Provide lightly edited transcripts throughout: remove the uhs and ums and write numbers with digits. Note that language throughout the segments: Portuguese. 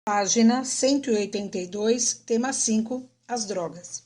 Página 182, tema 5, as drogas.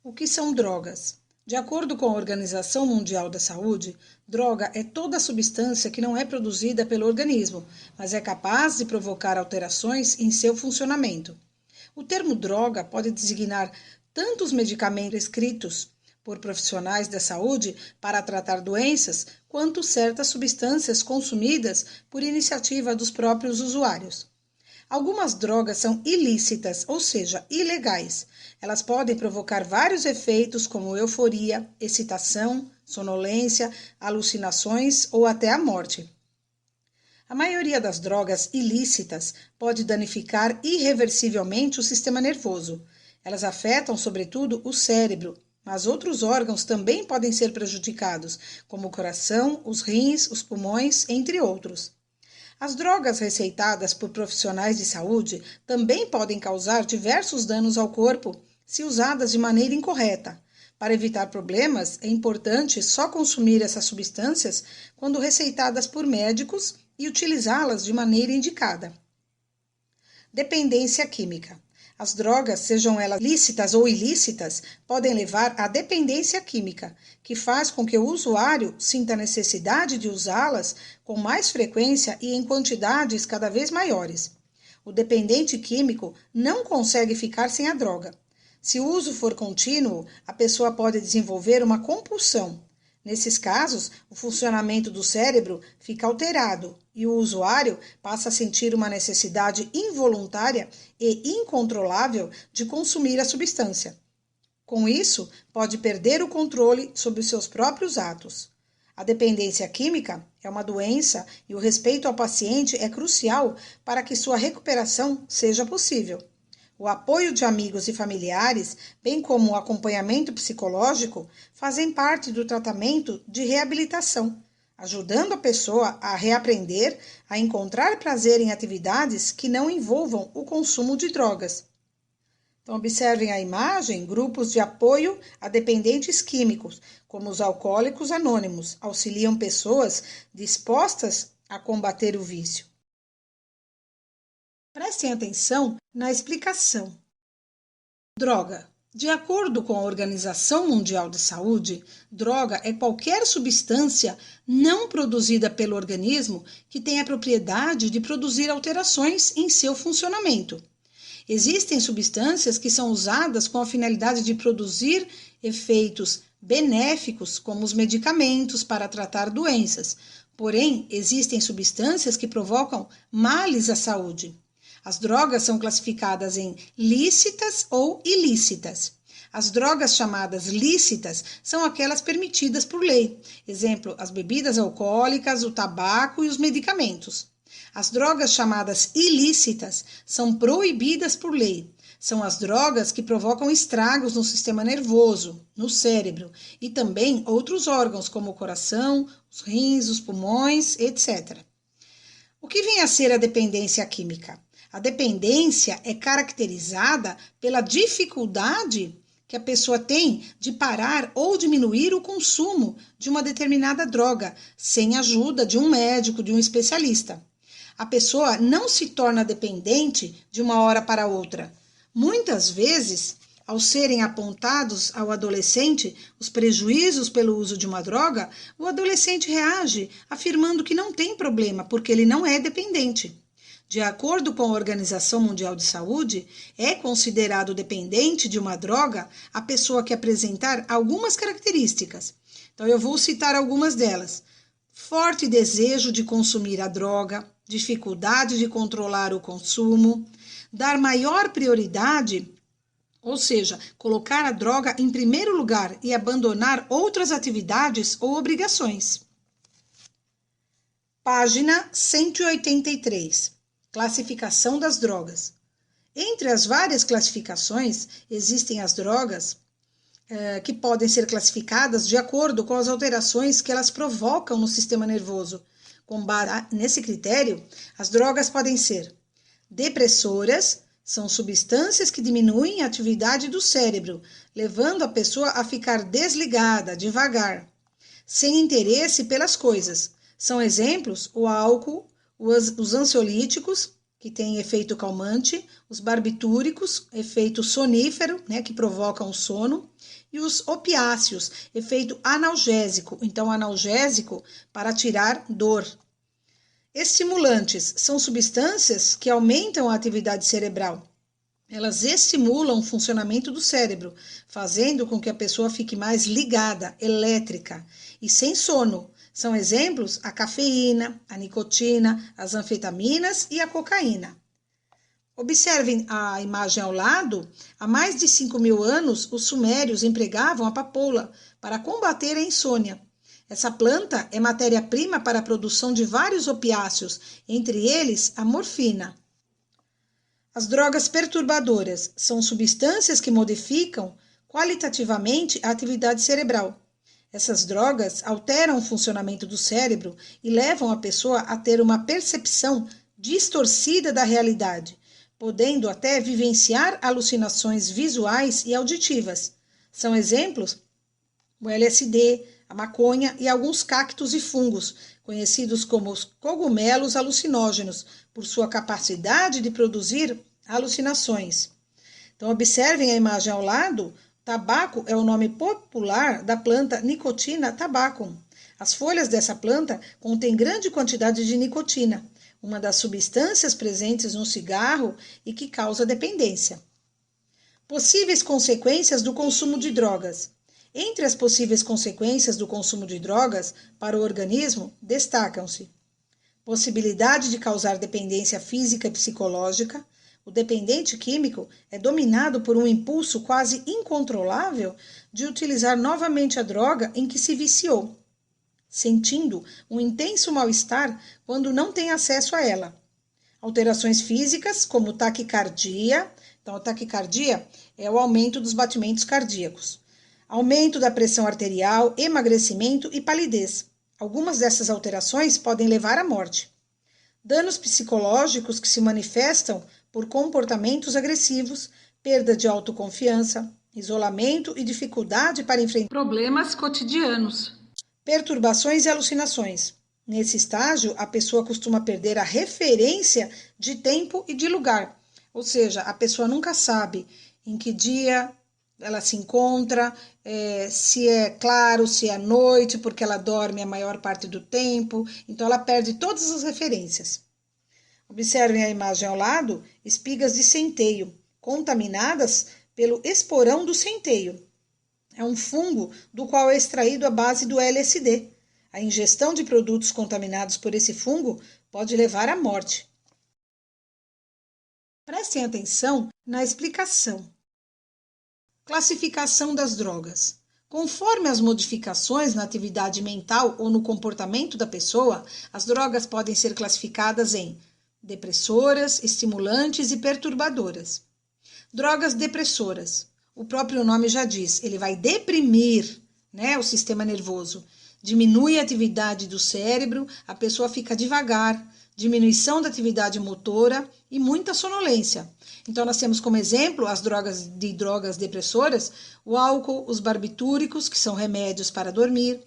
O que são drogas? De acordo com a Organização Mundial da Saúde, droga é toda substância que não é produzida pelo organismo, mas é capaz de provocar alterações em seu funcionamento. O termo droga pode designar tanto os medicamentos prescritos por profissionais da saúde para tratar doenças, quanto certas substâncias consumidas por iniciativa dos próprios usuários. Algumas drogas são ilícitas, ou seja, ilegais. Elas podem provocar vários efeitos como euforia, excitação, sonolência, alucinações ou até a morte. A maioria das drogas ilícitas pode danificar irreversivelmente o sistema nervoso. Elas afetam, sobretudo, o cérebro, mas outros órgãos também podem ser prejudicados, como o coração, os rins, os pulmões, entre outros. As drogas receitadas por profissionais de saúde também podem causar diversos danos ao corpo se usadas de maneira incorreta. Para evitar problemas, é importante só consumir essas substâncias quando receitadas por médicos e utilizá-las de maneira indicada. Dependência química. As drogas, sejam elas lícitas ou ilícitas, podem levar à dependência química, que faz com que o usuário sinta a necessidade de usá-las com mais frequência e em quantidades cada vez maiores. O dependente químico não consegue ficar sem a droga. Se o uso for contínuo, a pessoa pode desenvolver uma compulsão. Nesses casos, o funcionamento do cérebro fica alterado e o usuário passa a sentir uma necessidade involuntária e incontrolável de consumir a substância. Com isso, pode perder o controle sobre os seus próprios atos. A dependência química é uma doença e o respeito ao paciente é crucial para que sua recuperação seja possível. O apoio de amigos e familiares, bem como o acompanhamento psicológico, fazem parte do tratamento de reabilitação, ajudando a pessoa a reaprender a encontrar prazer em atividades que não envolvam o consumo de drogas. Então, observem a imagem: grupos de apoio a dependentes químicos, como os alcoólicos anônimos, auxiliam pessoas dispostas a combater o vício. Prestem atenção na explicação. Droga. De acordo com a Organização Mundial da Saúde, droga é qualquer substância não produzida pelo organismo que tenha a propriedade de produzir alterações em seu funcionamento. Existem substâncias que são usadas com a finalidade de produzir efeitos benéficos, como os medicamentos para tratar doenças. Porém, existem substâncias que provocam males à saúde. As drogas são classificadas em lícitas ou ilícitas. As drogas chamadas lícitas são aquelas permitidas por lei. Exemplo, as bebidas alcoólicas, o tabaco e os medicamentos. As drogas chamadas ilícitas são proibidas por lei. São as drogas que provocam estragos no sistema nervoso, no cérebro e também outros órgãos como o coração, os rins, os pulmões, etc. O que vem a ser a dependência química? A dependência é caracterizada pela dificuldade que a pessoa tem de parar ou diminuir o consumo de uma determinada droga, sem a ajuda de um médico, de um especialista. A pessoa não se torna dependente de uma hora para outra. Muitas vezes, ao serem apontados ao adolescente os prejuízos pelo uso de uma droga, o adolescente reage afirmando que não tem problema, porque ele não é dependente. De acordo com a Organização Mundial de Saúde, é considerado dependente de uma droga a pessoa que apresentar algumas características. Então, eu vou citar algumas delas. Forte desejo de consumir a droga, dificuldade de controlar o consumo, dar maior prioridade, ou seja, colocar a droga em primeiro lugar e abandonar outras atividades ou obrigações. Página 183. Classificação das drogas. Entre as várias classificações, existem as drogas que podem ser classificadas de acordo com as alterações que elas provocam no sistema nervoso. Com base nesse critério, as drogas podem ser depressoras, são substâncias que diminuem a atividade do cérebro, levando a pessoa a ficar desligada, devagar, sem interesse pelas coisas. São exemplos o álcool, os ansiolíticos, que tem efeito calmante, os barbitúricos, efeito sonífero, né, que provocam o sono, e os opiáceos, efeito analgésico, então analgésico para tirar dor. Estimulantes são substâncias que aumentam a atividade cerebral. Elas estimulam o funcionamento do cérebro, fazendo com que a pessoa fique mais ligada, elétrica e sem sono. São exemplos a cafeína, a nicotina, as anfetaminas e a cocaína. Observem a imagem ao lado. Há mais de 5.000 anos, os sumérios empregavam a papoula para combater a insônia. Essa planta é matéria-prima para a produção de vários opiáceos, entre eles a morfina. As drogas perturbadoras são substâncias que modificam qualitativamente a atividade cerebral. Essas drogas alteram o funcionamento do cérebro e levam a pessoa a ter uma percepção distorcida da realidade, podendo até vivenciar alucinações visuais e auditivas. São exemplos o LSD, a maconha e alguns cactos e fungos, conhecidos como os cogumelos alucinógenos, por sua capacidade de produzir alucinações. Então, observem a imagem ao lado. Tabaco é o nome popular da planta Nicotina tabacum. As folhas dessa planta contêm grande quantidade de nicotina, uma das substâncias presentes no cigarro e que causa dependência. Possíveis consequências do consumo de drogas. Entre as possíveis consequências do consumo de drogas para o organismo, destacam-se: possibilidade de causar dependência física e psicológica. O dependente químico é dominado por um impulso quase incontrolável de utilizar novamente a droga em que se viciou, sentindo um intenso mal-estar quando não tem acesso a ela. Alterações físicas, como taquicardia. Então, a taquicardia é o aumento dos batimentos cardíacos. Aumento da pressão arterial, emagrecimento e palidez. Algumas dessas alterações podem levar à morte. Danos psicológicos que se manifestam por comportamentos agressivos, perda de autoconfiança, isolamento e dificuldade para enfrentar problemas cotidianos. Perturbações e alucinações. Nesse estágio, a pessoa costuma perder a referência de tempo e de lugar. Ou seja, a pessoa nunca sabe em que dia ela se encontra, se é claro, se é noite, porque ela dorme a maior parte do tempo. Então, ela perde todas as referências. Observem a imagem ao lado, espigas de centeio, contaminadas pelo esporão do centeio. É um fungo do qual é extraído a base do LSD. A ingestão de produtos contaminados por esse fungo pode levar à morte. Prestem atenção na explicação. Classificação das drogas. Conforme as modificações na atividade mental ou no comportamento da pessoa, as drogas podem ser classificadas em depressoras, estimulantes e perturbadoras. Drogas depressoras. O próprio nome já diz, ele vai deprimir, o sistema nervoso. Diminui a atividade do cérebro, a pessoa fica devagar, diminuição da atividade motora e muita sonolência. Então, nós temos como exemplo as drogas depressoras, o álcool, os barbitúricos, que são remédios para dormir,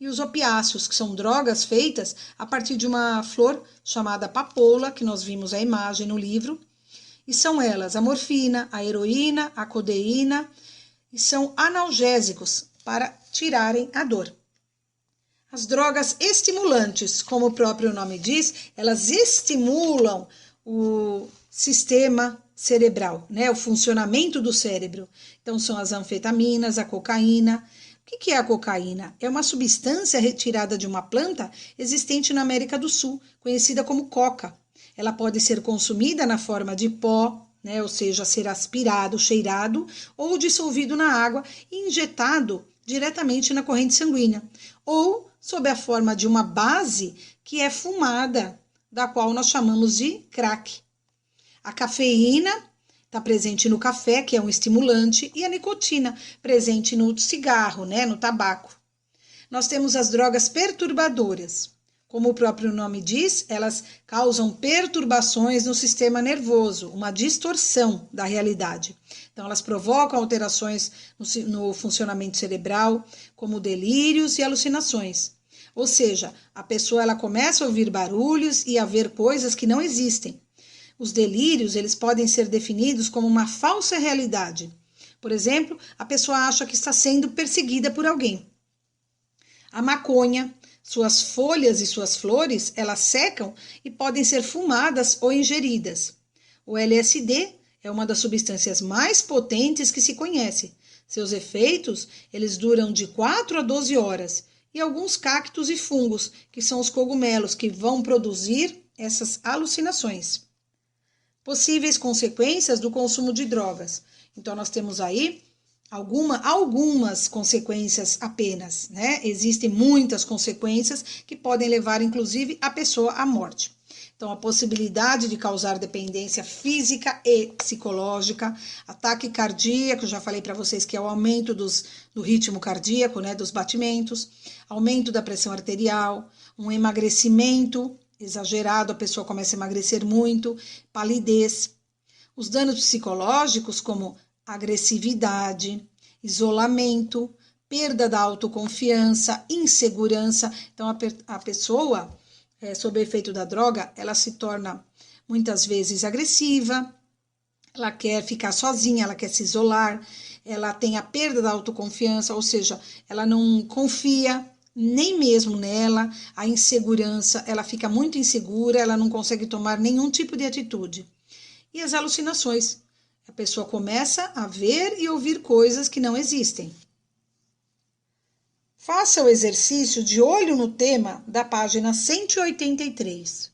e os opiáceos, que são drogas feitas a partir de uma flor chamada papoula, que nós vimos a imagem no livro, e são elas a morfina, a heroína, a codeína, e são analgésicos para tirarem a dor. As drogas estimulantes, como o próprio nome diz, elas estimulam o sistema cerebral, o funcionamento do cérebro. Então, são as anfetaminas, a cocaína. O que é a cocaína? É uma substância retirada de uma planta existente na América do Sul, conhecida como coca. Ela pode ser consumida na forma de pó, ou seja, ser aspirado, cheirado, ou dissolvido na água e injetado diretamente na corrente sanguínea, ou sob a forma de uma base que é fumada, da qual nós chamamos de crack. A cafeína está presente no café, que é um estimulante, e a nicotina, presente no cigarro, no tabaco. Nós temos as drogas perturbadoras. Como o próprio nome diz, elas causam perturbações no sistema nervoso, uma distorção da realidade. Então, elas provocam alterações no funcionamento cerebral, como delírios e alucinações. Ou seja, a pessoa ela começa a ouvir barulhos e a ver coisas que não existem. Os delírios, eles podem ser definidos como uma falsa realidade. Por exemplo, a pessoa acha que está sendo perseguida por alguém. A maconha, suas folhas e suas flores, elas secam e podem ser fumadas ou ingeridas. O LSD é uma das substâncias mais potentes que se conhece. Seus efeitos, eles duram de 4 a 12 horas. E alguns cactos e fungos, que são os cogumelos que vão produzir essas alucinações. Possíveis consequências do consumo de drogas. Então, nós temos aí algumas consequências apenas, né? Existem muitas consequências que podem levar, inclusive, a pessoa à morte. Então, a possibilidade de causar dependência física e psicológica, ataque cardíaco, já falei para vocês que é o aumento do ritmo cardíaco, né, dos batimentos, aumento da pressão arterial, um emagrecimento exagerado, a pessoa começa a emagrecer muito, palidez. Os danos psicológicos, como agressividade, isolamento, perda da autoconfiança, insegurança. Então, a pessoa, sob o efeito da droga, ela se torna muitas vezes agressiva, ela quer ficar sozinha, ela quer se isolar, ela tem a perda da autoconfiança, ou seja, ela não confia nem mesmo nela, a insegurança, ela fica muito insegura, ela não consegue tomar nenhum tipo de atitude. E as alucinações, a pessoa começa a ver e ouvir coisas que não existem. Faça o exercício de olho no tema da página 183.